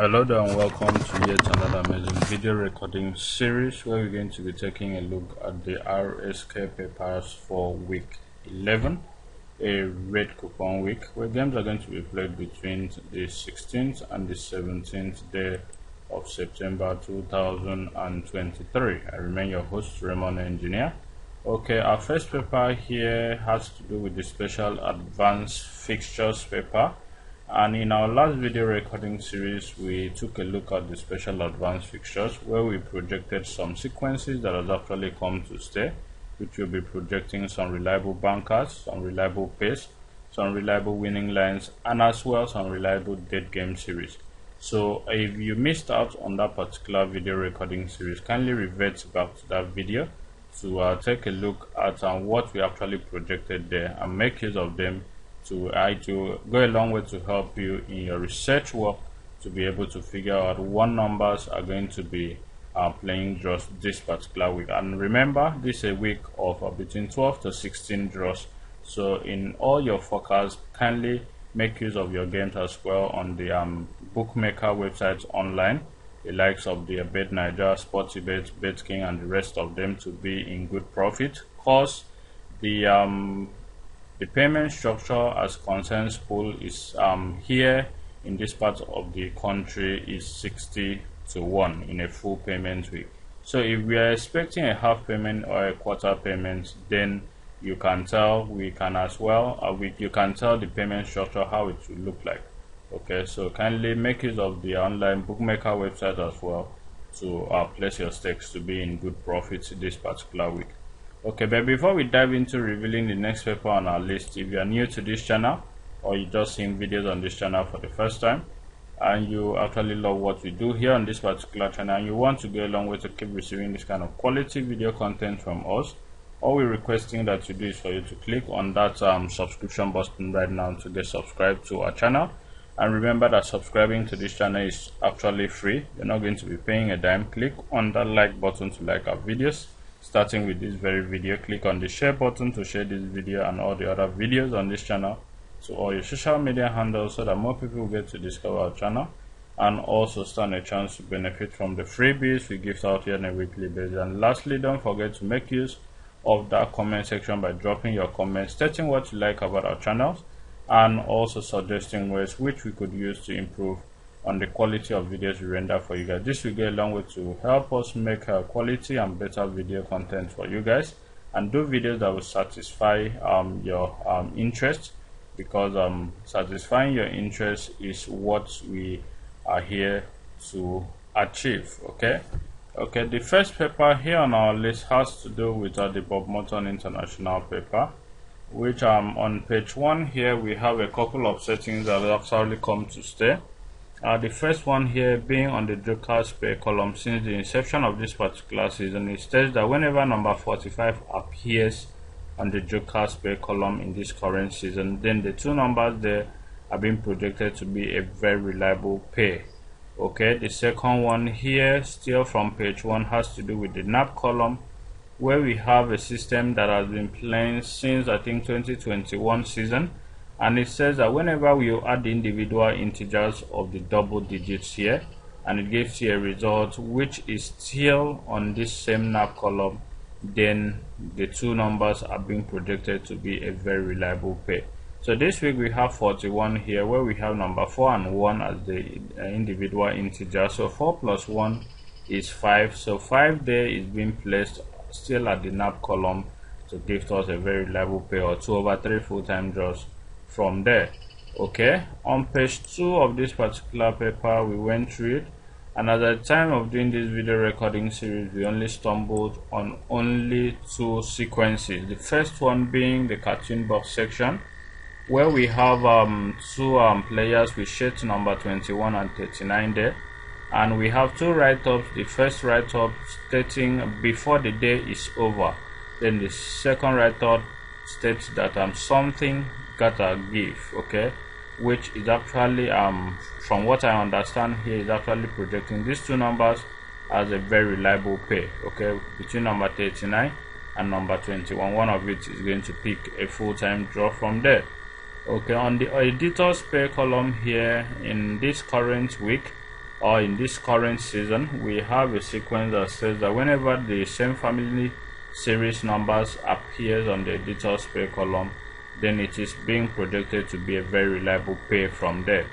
Hello there and welcome to yet another amazing video recording series where we're going to be taking a look at the RSK papers for week 11, a red coupon week where games are going to be played between the 16th and the 17th day of September 2023. I remain your host, Raymond Engineer. Okay, our first paper here has to do with the special advanced fixtures paper. And in our last video recording series, we took a look at the special advanced fixtures where we projected some sequences that has actually come to stay, which will be projecting some reliable bankers, some reliable pace, some reliable winning lines, and as well some reliable dead game series. So if you missed out on that particular video recording series, kindly revert back to that video to take a look at what we actually projected there and make use of them to go a long way to help you in your research work to be able to figure out what numbers are going to be playing draws this particular week. And remember, this is a week of between 12 to 16 draws, so in all your forecasts, kindly make use of your games as well on the bookmaker websites online, the likes of the Bet Niger, Sportybet, BetKing, and the rest of them, to be in good profit. Cause the payment structure as concerns pool is here in this part of the country is 60-1 in a full payment week. So if we are expecting a half payment or a quarter payment, then you can tell you can tell the payment structure how it will look like. Okay, so kindly make use of the online bookmaker website as well to place your stakes to be in good profits this particular week. Okay, but before we dive into revealing the next paper on our list, if you are new to this channel or you just seen videos on this channel for the first time and you actually love what we do here on this particular channel and you want to go a long way to keep receiving this kind of quality video content from us, all we're requesting that you do is for you to click on that subscription button right now to get subscribed to our channel. And remember that subscribing to this channel is actually free. You're not going to be paying a dime. Click on that like button to like our videos. Starting with this very video, click on the share button to share this video and all the other videos on this channel to all your social media handles so that more people will get to discover our channel and also stand a chance to benefit from the freebies we give out here on a weekly basis. And lastly, don't forget to make use of that comment section by dropping your comments, stating what you like about our channels and also suggesting ways which we could use to improve on the quality of videos we render for you guys. This will go a long way to help us make quality and better video content for you guys and do videos that will satisfy your interest, because satisfying your interest is what we are here to achieve. Okay, the first paper here on our list has to do with the Bob Morton International paper, which on page 1 here we have a couple of settings that will actually come to stay. The first one here being on the Joker's Pay column. Since the inception of this particular season, it states that whenever number 45 appears on the Joker's Pay column in this current season, then the two numbers there are being projected to be a very reliable pair. Okay, the second one here, still from page 1, has to do with the NAP column, where we have a system that has been playing since I think 2021 season. And it says that whenever we add the individual integers of the double digits here and it gives you a result which is still on this same NAP column, then the two numbers are being projected to be a very reliable pair. So this week we have 41 here, where we have number 4 and 1 as the individual integer. So 4 plus 1 is 5. So 5 there is being placed still at the NAP column to give us a very reliable pair, or 2/3 full-time draws from there. Okay, on page 2 of this particular paper we went through it, and at the time of doing this video recording series we only stumbled on only 2 sequences. The first one being the cartoon box section, where we have 2 players with shades number 21 and 39 there, and we have 2 write-ups. The first write-up stating before the day is over, then the second write-up states that something got a gift. Okay, which is actually from what I understand here is actually projecting these two numbers as a very reliable pair. Okay, between number 39 and number 21, one of it is going to pick a full-time draw from there. Okay, on the editor's pair column here in this current week, or in this current season, we have a sequence that says that whenever the same family series numbers appears on the editor's pay column, then it is being projected to be a very reliable pay from there.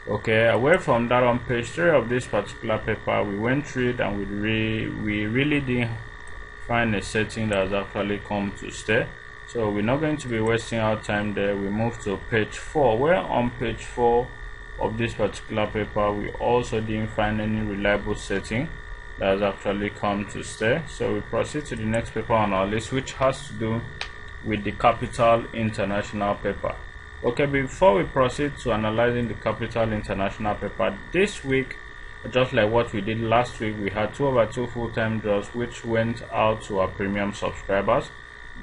Okay, away from that, on page 3 of this particular paper, we went through it and we really didn't find a setting that has actually come to stay. So we're not going to be wasting our time there. We move to page 4, where on page 4 of this particular paper, we also didn't find any reliable setting that has actually come to stay. So we proceed to the next paper on our list, which has to do with the Capital International paper. Okay, before we proceed to analyzing the Capital International paper, this week, just like what we did last week, we had 2/2 full-time draws which went out to our premium subscribers.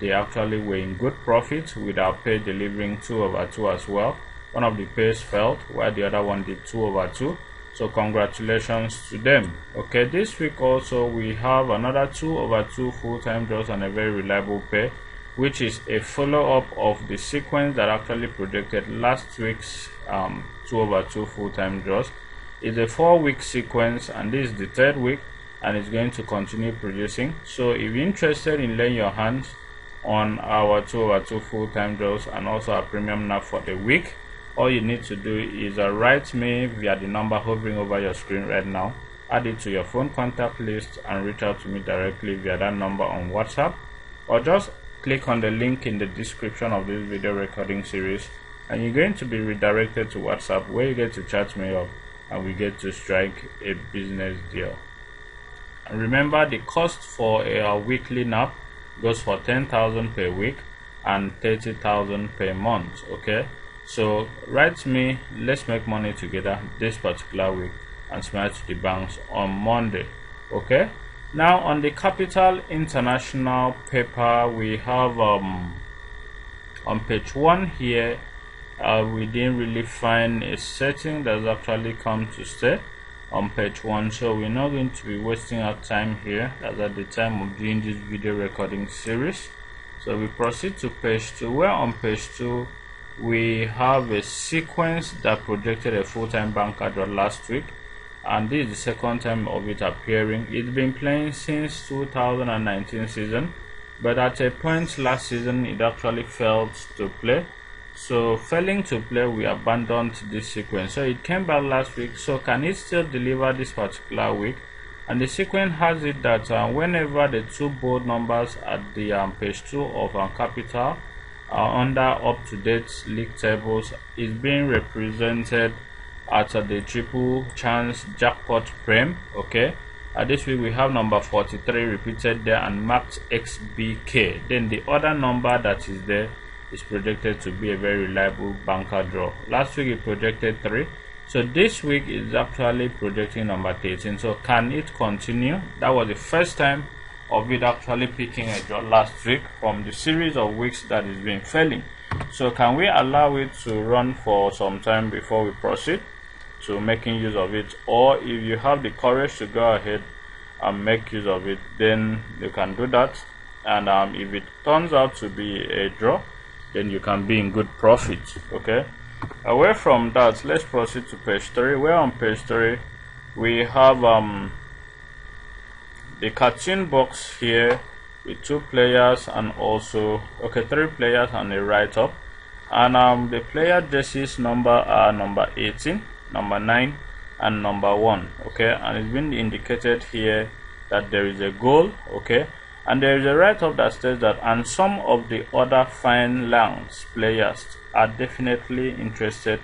They actually were in good profit, with our pay delivering 2/2 as well. One of the pays failed while the other one did 2/2, so congratulations to them. Okay, this week also we have another 2/2 full-time draws and a very reliable pay, which is a follow-up of the sequence that actually projected last week's 2/2 full-time draws. It's a 4-week sequence, and this is the 3rd week, and it's going to continue producing. So if you're interested in laying your hands on our 2/2 full-time draws and also our premium NAV for the week, all you need to do is write me via the number hovering over your screen right now, add it to your phone contact list, and reach out to me directly via that number on WhatsApp, or just click on the link in the description of this video recording series, and you're going to be redirected to WhatsApp, where you get to chat me up and we get to strike a business deal. And remember, the cost for a weekly NAV goes for 10,000 per week and 30,000 per month. Okay, so write me, let's make money together this particular week and smile to the banks on Monday. Okay, now on the Capital International paper, we have on page 1 here, we didn't really find a setting that's actually come to stay on page 1, so we're not going to be wasting our time here as at the time of doing this video recording series. So we proceed to page 2, where on page 2 we have a sequence that projected a full-time banker draw last week, and this is the second time of it appearing. It's been playing since 2019 season, but at a point last season it actually failed to play. So failing to play, we abandoned this sequence. So it came back last week. So can it still deliver this particular week? And the sequence has it that whenever the 2 bold numbers at the page 2 of Capital are under up-to-date league tables, is being represented at the triple chance jackpot prem. Okay, this week we have number 43 repeated there and marked XBK. Then the other number that is there is projected to be a very reliable banker draw. Last week it projected 3, so this week is actually projecting number 13. So can it continue? That was the first time of it actually picking a draw last week from the series of weeks that is been failing. So can we allow it to run for some time before we proceed to making use of it? Or if you have the courage to go ahead and make use of it, then you can do that. And if it turns out to be a draw, then you can be in good profit. Okay, away from that, let's proceed to page 3, where on page 3 we have the cartoon box here with 2 players and also 3 players and a write-up, and the player jerseys number are number 18, number 9 and number 1. Okay, and it's been indicated here that there is a goal. Okay, and there is a write-up that states that, and some of the other fine lands players are definitely interested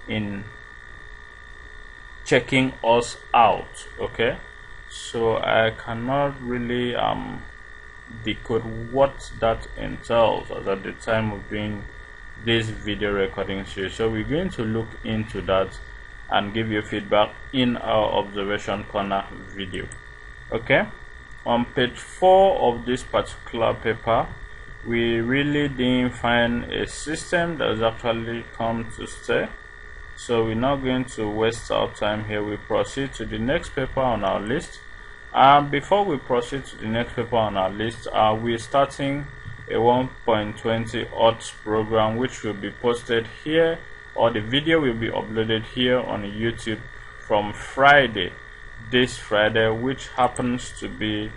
in checking us out. Okay, so I cannot really decode what that entails as at the time of doing this video recording series. So we're going to look into that and give you feedback in our observation corner video. Okay, on page 4 of this particular paper, we really didn't find a system that has actually come to stay, so we're not going to waste our time here. We proceed to the next paper on our list. Before we proceed to the next paper on our list, we're starting a 1.20 odds program, which will be posted here, or the video will be uploaded here on YouTube from Friday, this Friday, which happens to be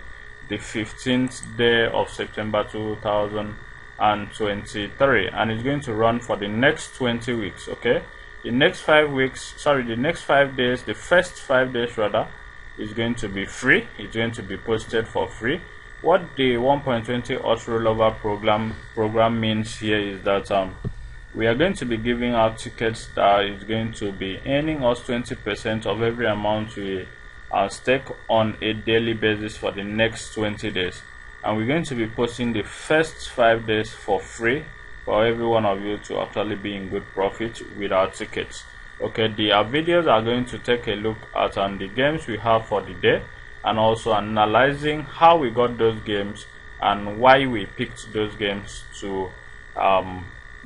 the 15th day of September 2023, and it's going to run for the next 20 weeks. Okay, the next 5 days, the first 5 days rather, is going to be free. It's going to be posted for free. What the 1.20 odds rollover program means here is that we are going to be giving out tickets that is going to be earning us 20% of every amount we stake on a daily basis for the next 20 days, and we're going to be posting the first 5 days for free for every one of you to actually be in good profit with our tickets. Okay, the videos are going to take a look at the games we have for the day, and also analyzing how we got those games and why we picked those games to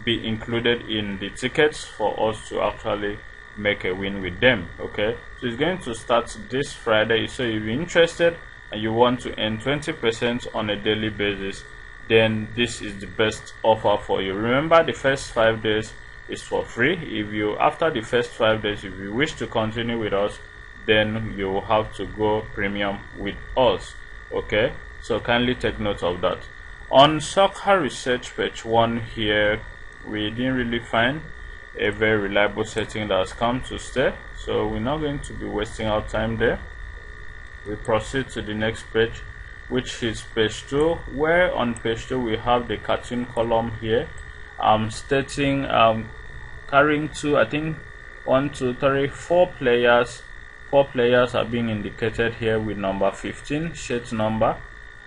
be included in the tickets for us to actually make a win with them. Okay, so it's going to start this Friday. So if you're interested and you want to earn 20% on a daily basis, then this is the best offer for you. Remember, the first 5 days is for free. If you, after the first 5 days, if you wish to continue with us, then you will have to go premium with us. Okay, so kindly take note of that. On soccer research page 1 here, we didn't really find a very reliable setting that has come to stay, so we're not going to be wasting our time there. We proceed to the next page, which is page 2, where on page 2 we have the cartoon column here stating carrying two, I think 1 2 3 4 players. 4 players are being indicated here with number 15 shirt number,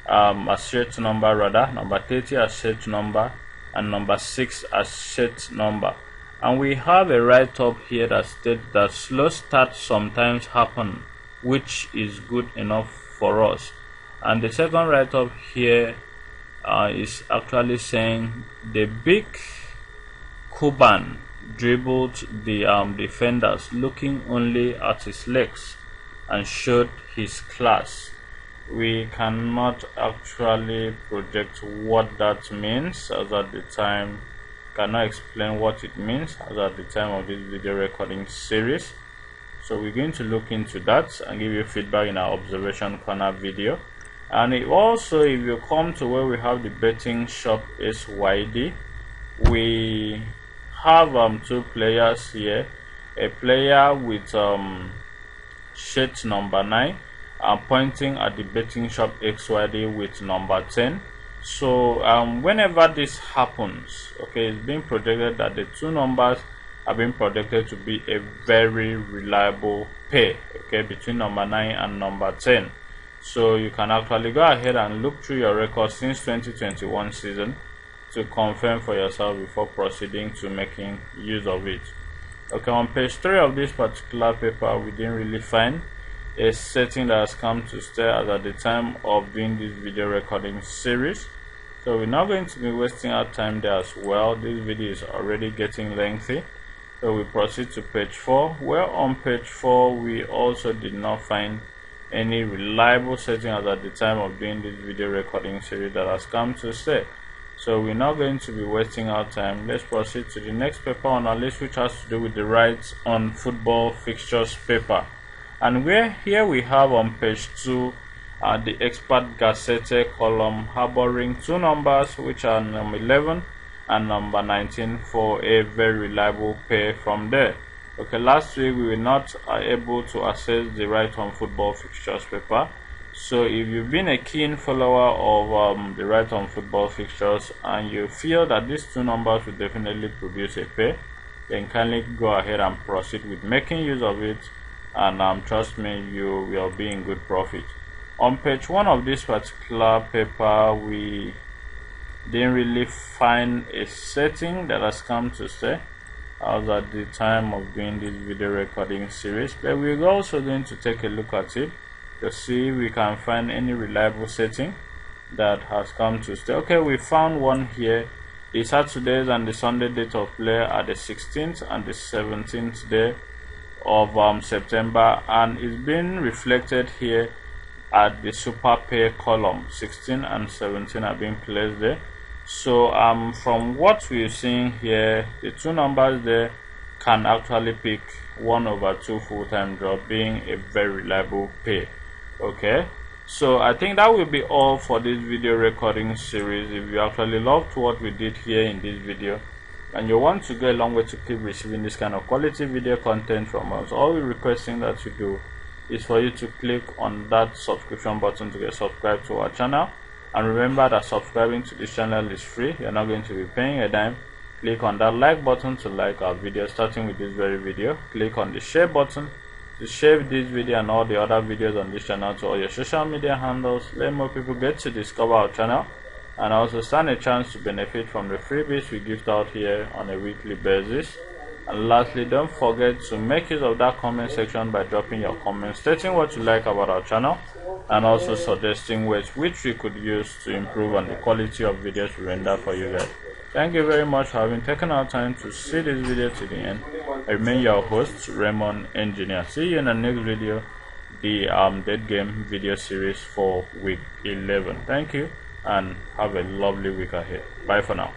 as shirt number rather, number 30 as shirt number, and number 6 as shirt number. And we have a write-up here that states that slow starts sometimes happen, which is good enough for us. And the second write-up here is actually saying the big Cuban dribbled the defenders, looking only at his legs, and showed his class. We cannot actually project what that means, as at the time cannot explain what it means as at the time of this video recording series. So we're going to look into that and give you feedback in our observation corner video. And also, if you come to where we have the betting shop ASSUE, we have 2 players here. A player with shirt number 9 pointing at the betting shop ASSUE with number 10. So whenever this happens, okay, it's being projected that the 2 numbers are being projected to be a very reliable pair, okay, between number 9 and number 10. So you can actually go ahead and look through your records since 2021 season to confirm for yourself before proceeding to making use of it. Okay, on page 3 of this particular paper, we didn't really find a setting that has come to stay as at the time of doing this video recording series. So we're not going to be wasting our time there as well. This video is already getting lengthy. So we proceed to page 4, where on page 4 we also did not find any reliable setting as at the time of doing this video recording series that has come to stay. So we're not going to be wasting our time. Let's proceed to the next paper on our list, which has to do with the rights on football fixtures paper. And here we have on page 2 the expert Gazette column harboring 2 numbers, which are number 11 and number 19, for a very reliable pair from there. Okay, last week we were not able to access the right on football fixtures paper. So if you've been a keen follower of the right on football fixtures and you feel that these 2 numbers will definitely produce a pair, then kindly go ahead and proceed with making use of it, and trust me, you will be in good profit. On page 1 of this particular paper, we didn't really find a setting that has come to stay as at the time of doing this video recording series, but we're also going to take a look at it to see if we can find any reliable setting that has come to stay. Okay, we found one here. The Saturdays and the Sunday date of play are the 16th and the 17th day of September, and it's been reflected here at the super pair column. 16 and 17 are being placed there. So from what we're seeing here, the 2 numbers there can actually pick 1/2 full-time job, being a very reliable pay. Okay, so I think that will be all for this video recording series. If you actually loved what we did here in this video and you want to go a long way to keep receiving this kind of quality video content from us, all we're requesting that you do is for you to click on that subscription button to get subscribed to our channel. And remember that subscribing to this channel is free. You're not going to be paying a dime. Click on that like button to like our video, starting with this very video. Click on the share button to share this video and all the other videos on this channel to all your social media handles. Let more people get to discover our channel and also stand a chance to benefit from the freebies we gift out here on a weekly basis. And lastly, don't forget to make use of that comment section by dropping your comments stating what you like about our channel and also suggesting ways which we could use to improve on the quality of videos we render for you guys. Thank you very much for having taken our time to see this video to the end. I remain your host, Raymond Engineer. See you in the next video, the Dead Game video series for week 11. Thank you and have a lovely week ahead. Bye for now.